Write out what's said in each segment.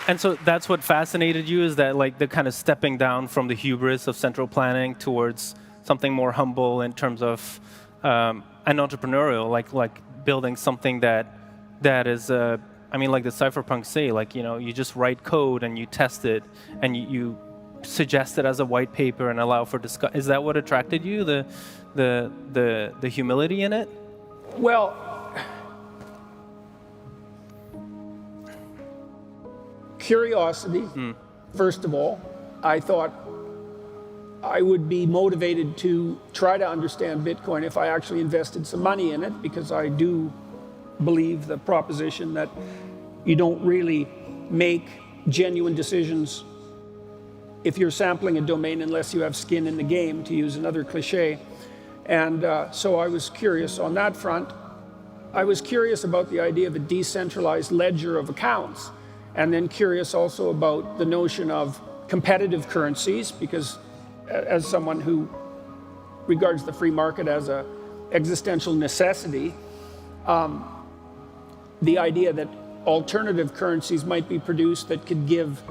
And so that's what fascinated you, is that like the kind of stepping down from the hubris of central planning towards something more humble in terms of and entrepreneurial, like building something that is, I mean, like the cypherpunks say, like, you know, you just write code and you test it and you suggest it as a white paper and allow for discussion. Is that what attracted you, the humility in it? Well, curiosity, first of all. I thought I would be motivated to try to understand Bitcoin if I actually invested some money in it, because I do believe the proposition that you don't really make genuine decisions if you're sampling a domain unless you have skin in the game, to use another cliche. And so I was curious on that front. I was curious about the idea of a decentralized ledger of accounts, and then curious also about the notion of competitive currencies, because as someone who regards the free market as an existential necessity, the idea that alternative currencies might be produced that could give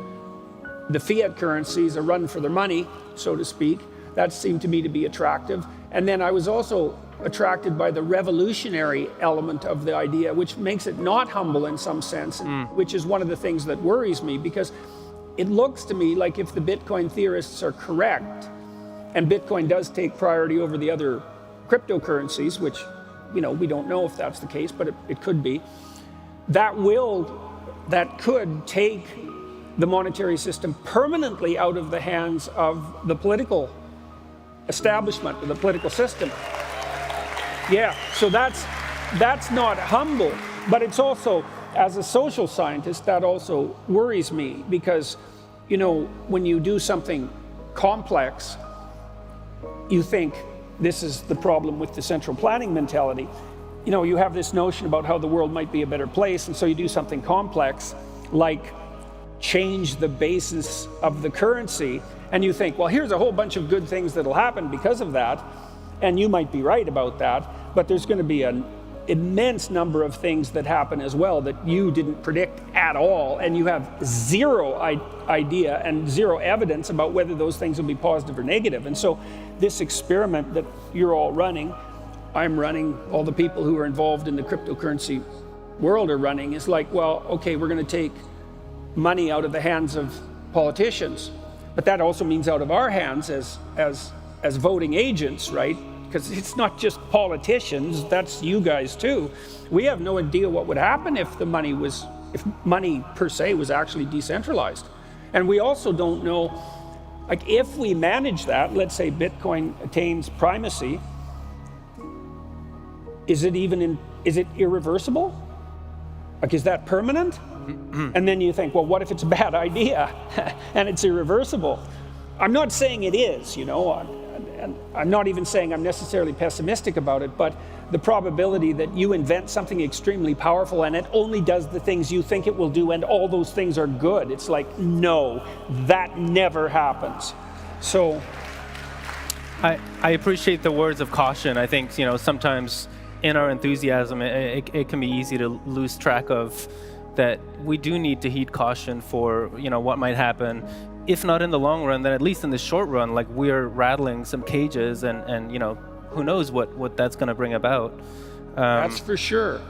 the fiat currencies a run for their money, so to speak, that seemed to me to be attractive. And then I was also attracted by the revolutionary element of the idea, which makes it not humble in some sense, which is one of the things that worries me, because it looks to me like if the Bitcoin theorists are correct, and Bitcoin does take priority over the other cryptocurrencies, which, you know, we don't know if that's the case, but it could be, that could take the monetary system permanently out of the hands of the political establishment, of the political system. Yeah, so that's not humble, but it's also, as a social scientist, that also worries me, because, you know, when you do something complex, you think this is the problem with the central planning mentality. You know, you have this notion about how the world might be a better place, and so you do something complex, like change the basis of the currency, and you think, well, here's a whole bunch of good things that'll happen because of that, and you might be right about that, but there's going to be an immense number of things that happen as well that you didn't predict at all, and you have zero idea and zero evidence about whether those things will be positive or negative. And so this experiment that you're all running, I'm running, all the people who are involved in the cryptocurrency world are running, is like, well, okay, we're going to take money out of the hands of politicians, but that also means out of our hands as voting agents, right? Because it's not just politicians, that's you guys too. We have no idea what would happen if money per se was actually decentralized. And we also don't know, like, if we manage that, let's say Bitcoin attains primacy, is it irreversible? Like, is that permanent? And then you think, well, what if it's a bad idea and it's irreversible? I'm not saying it is, you know, and I'm not even saying I'm necessarily pessimistic about it, but the probability that you invent something extremely powerful and it only does the things you think it will do and all those things are good, it's like, no, that never happens. So I appreciate the words of caution. I think, you know, sometimes in our enthusiasm, it can be easy to lose track of that we do need to heed caution for, you know, what might happen. If not in the long run, then at least in the short run, like, we're rattling some cages and you know, who knows what that's going to bring about. That's for sure.